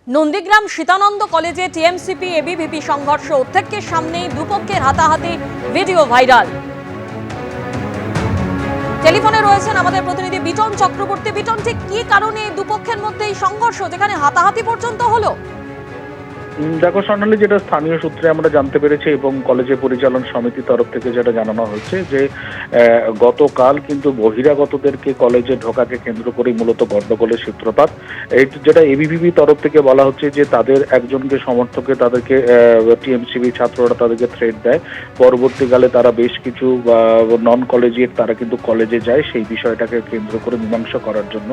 নন্দীগ্রাম সীতানন্দ কলেজে TMCP ABVP সংঘর্ষ, অধ্যক্ষের সামনেই দুপক্ষের হাতাহাতি, ভিডিও ভাইরাল। টেলিফোনে রয়েছেন আমাদের প্রতিনিধি বিটন চক্রবর্তী। বিটন, ঠিক কি কারণে দুপক্ষের মধ্যে এই সংঘর্ষ, যেখানে হাতাহাতি পর্যন্ত হলো? দেখো স্বর্ণালী, যেটা স্থানীয় সূত্রে আমরা জানতে পেরেছি এবং কলেজের পরিচালন সমিতির তরফ থেকে যেটা জানানো হয়েছে যে গতকাল কিন্তু বহিরাগতদেরকে কলেজে ঢোকাকে কেন্দ্র করে মূলত গন্ডগোলের সূত্রপাত। এই যেটা এবিভিপি তরফ থেকে বলা হচ্ছে যে তাদের একজনকে সমর্থকে তাদেরকে টিএমসিবি ছাত্ররা তাদেরকে থ্রেট দেয়। পরবর্তীকালে তারা বেশ কিছু নন কলেজিয়েট তারা কিন্তু কলেজে যায়, সেই বিষয়টাকে কেন্দ্র করে মীমাংসা করার জন্য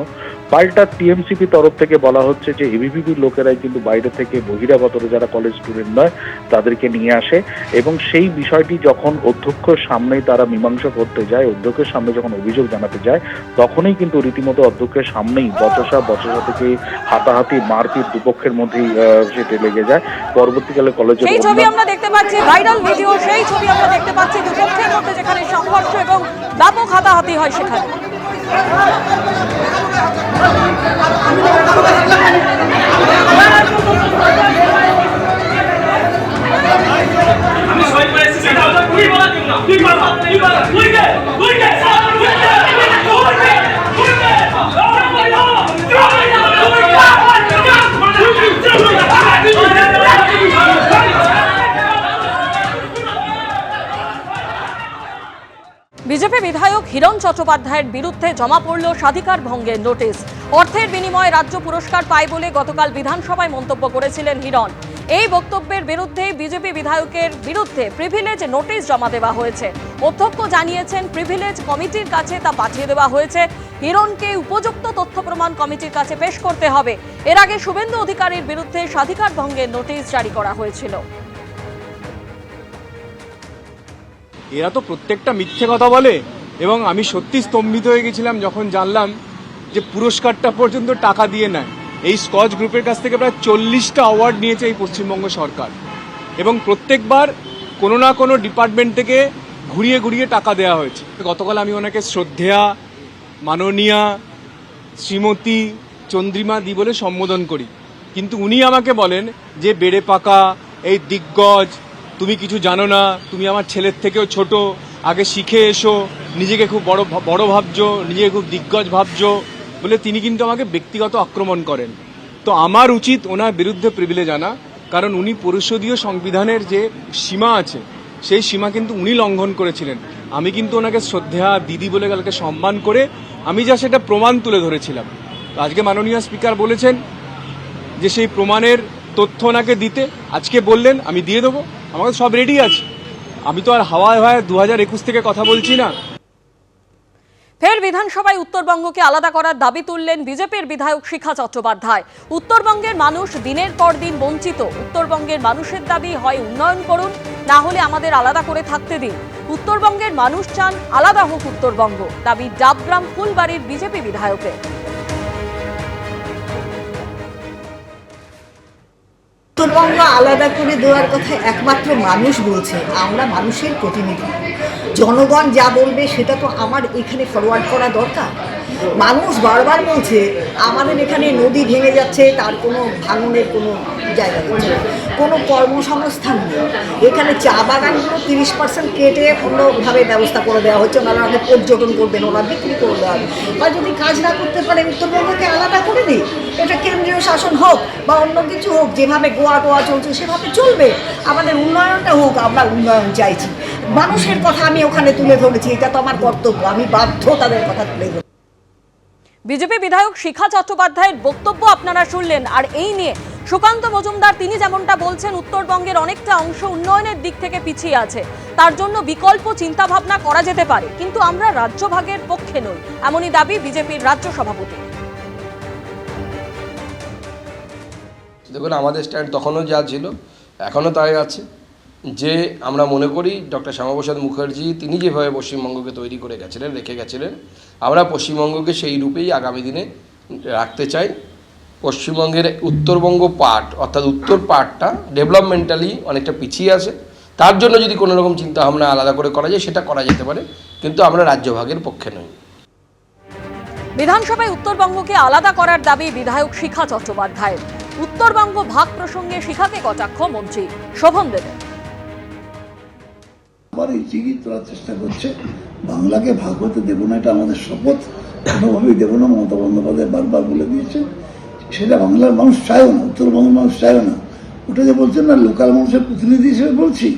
পাল্টা টিএমসিপি তরফ থেকে বলা হচ্ছে যে এবিভিপির লোকেরাই কিন্তু বাইরে থেকে বহিরাগত যারা কলেজ স্টুডেন্ট নয় তাদেরকে নিয়ে আসে এবং সেই বিষয়টি যখন অধ্যক্ষের সামনেই তারা মীমাংসা করতে যায়, অধ্যক্ষের সামনে যখন অভিযোগ জানাতে যায়, তখনই কিন্তু রীতিমতো অধ্যক্ষের সামনেই বচসা থেকে হাতাহাতি মারপিট দুপক্ষের মধ্যেই সেটা লেগে যায়। পরবর্তীকালে কলেজের সেই ছবি আমরা দেখতে পাচ্ছি, ভাইরাল ভিডিও, সেই ছবি আমরা দেখতে পাচ্ছি দুপক্ষের মধ্যে যেখানে সংঘর্ষ এবং ব্যাপক হাতাহাতি হয় সেখানে। বিজেপি বিধায়ক হিরণ চট্টোপাধ্যায়ের বিরুদ্ধে জমা পড়ল স্বাধিকার ভঙ্গের নোটিশ। অর্থের বিনিময়ে রাজ্য পুরস্কার পায় বলে গতকাল বিধানসভায় মন্তব্য করেছিলেন হিরণ। এই বক্তব্যের বিরুদ্ধে বিজেপি বিধায়কের বিরুদ্ধে প্রিভিলেজ নোটিশ জমা দেওয়া হয়েছে। অধ্যক্ষ জানিয়েছেন প্রিভিলেজ কমিটির কাছে তা পাঠিয়ে দেওয়া হয়েছে। হিরণকে উপযুক্ত তথ্য প্রমাণ কমিটির কাছে পেশ করতে হবে। এর আগে শুভেন্দু অধিকারীর বিরুদ্ধে স্বাধিকার ভঙ্গের নোটিশ জারি করা হয়েছিল। এরা তো প্রত্যেকটা মিথ্যে কথা বলে এবং আমি সত্যি স্তম্ভিত হয়ে গেছিলাম যখন জানলাম যে পুরস্কারটা পর্যন্ত টাকা দিয়ে নেয়। এই স্কচ গ্রুপের কাছ থেকে প্রায় 40টা অ্যাওয়ার্ড নিয়েছে এই পশ্চিমবঙ্গ সরকার এবং প্রত্যেকবার কোনো না কোনো ডিপার্টমেন্ট থেকে ঘুরিয়ে ঘুরিয়ে টাকা দেওয়া হয়েছে। গতকাল আমি ওনাকে শ্রদ্ধেয়া, মাননীয়া, শ্রীমতী, চন্দ্রিমা দি বলে সম্বোধন করি, কিন্তু উনি আমাকে বলেন যে বেড়ে পাকা, এই দিগ্গজ, তুমি কিছু জানো না, তুমি আমার ছেলের থেকেও ছোট, আগে শিখে এসো, নিজেকে খুব বড় ভাবছো, নিজেকে খুব দিগ্গজ ভাবছো বলে তিনি কিন্তু আমাকে ব্যক্তিগত আক্রমণ করেন। তো আমার উচিত ওনার বিরুদ্ধে প্রিভিলেজ আনা, কারণ উনি পরিষদীয় সংবিধানের যে সীমা আছে সেই সীমা কিন্তু উনি লঙ্ঘন করেছিলেন। আমি কিন্তু ওনাকে শ্রদ্ধা দিদি বলে কালকে সম্মান করে আমি যা সেটা প্রমাণ তুলে ধরেছিলাম। আজকে মাননীয় স্পিকার বলেছেন যে সেই প্রমাণের তথ্য ওনাকে দিতে, আজকে বললেন আমি দিয়ে দেবো, আমাদের সব রেডি আছে। আমি তো আর হাওয়ায় হাওয়ায় 2021 থেকে কথা বলছি না। ফের বিধানসভায় উত্তরবঙ্গকে আলাদা করার দাবি তুললেন বিজেপির বিধায়ক শিখা চট্টোপাধ্যায়। উত্তরবঙ্গের মানুষ দিনের পর দিন বঞ্চিত। উত্তরবঙ্গের মানুষের দাবি হয় উন্নয়ন করুন, না হলে আমাদের আলাদা করে থাকতে দিন। উত্তরবঙ্গের মানুষ চান আলাদা হোক উত্তরবঙ্গ, দাবি ডাবগ্রাম ফুলবাড়ির বিজেপি বিধায়কের। উত্তরবঙ্গ আলাদা করে দেওয়ার কথা একমাত্র মানুষ বলছে, আমরা মানুষের প্রতিনিধি। জনগণ যা বলবে সেটা তো আমার এখানে ফরওয়ার্ড করা দরকার। মানুষ বারবার বলছে আমাদের এখানে নদী ভেঙে যাচ্ছে, তার কোনো ভাঙনের কোনো জায়গা নেই, কোনো কর্মসংস্থান নেই। এখানে চা বাগানগুলো 30% কেটে অন্যভাবে ব্যবস্থা করে দেওয়া হচ্ছে, ওনারা আগে পর্যটন করবেন, ওরা বিক্রি করে দেওয়া হবে। বা যদি কাজ না করতে পারে উত্তরবঙ্গকে আলাদা করে দিই, এটা কেন্দ্রীয় শাসন হোক বা অন্য কিছু হোক, যেভাবে গোয়া টোয়া চলছে সেভাবে চলবে। আমাদের উন্নয়নটা হোক, আমরা উন্নয়ন চাইছি। মানুষের কথা আমি ওখানে তুলে ধরেছি, এটা তো আমার কর্তব্য, আমি বাধ্য তাদের কথা তুলে ধরে। বিজেপি বিধায়ক শিখা চট্টোপাধ্যায়ের বক্তব্য আপনারা শুনলেন। আর এই নিয়ে সুকান্ত মজুমদার তিনি যেমনটা বলছেন, উত্তরবঙ্গের অনেকটা অংশ উন্নয়নের দিক থেকে পিছিয়ে আছে, তার জন্য বিকল্প চিন্তা ভাবনা করা যেতে পারে, কিন্তু আমরা রাজ্যভাগের পক্ষে নই, এমনই দাবি বিজেপির রাজ্য সভাপতি। দেখুন, আমাদের স্ট্যান্ড তখনও যা ছিল এখনও তাই আছে, যে আমরা মনে করি ডক্টর শ্যামাপ্রসাদ মুখার্জি তিনি যেভাবে পশ্চিমবঙ্গকে তৈরি করে গেছিলেন, রেখে গেছিলেন, আমরা পশ্চিমবঙ্গকে সেই রূপেই আগামী দিনে রাখতে চাই। পশ্চিমবঙ্গের উত্তরবঙ্গ পার্ট, অর্থাৎ উত্তর পার্টটা ডেভেলপমেন্টালি অনেকটা পিছিয়ে আছে, তার জন্য যদি কোনো রকম চিন্তাভাবনা আলাদা করে করা যায় সেটা করা যেতে পারে, কিন্তু আমরা রাজ্যভাগের পক্ষে নই। বিধানসভায় উত্তরবঙ্গকে আলাদা করার দাবি বিধায়ক শিখা চট্টোপাধ্যায়ের। উত্তরবঙ্গ ভাগ প্রসঙ্গে শিখাকে কটাক্ষ মন্ত্রী শোভন দেবের। আবার এই চিঠি তোলার চেষ্টা করছে, বাংলাকে ভাগ হতে দেবো না, এটা আমাদের শপথ, কোনোভাবেই দেবো না। মমতা বন্দ্যোপাধ্যায় বারবার বলে দিয়েছে, সেটা বাংলার মানুষ চায়ও না, উত্তরবঙ্গের মানুষ চায়ও না। ওটা যে বলছেন না লোকাল মানুষের প্রতিনিধি হিসেবে বলছি,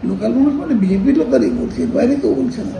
লোকাল মানুষ মানে বিজেপির লোকারই বলছি, বাইরে কেউ বলছে না।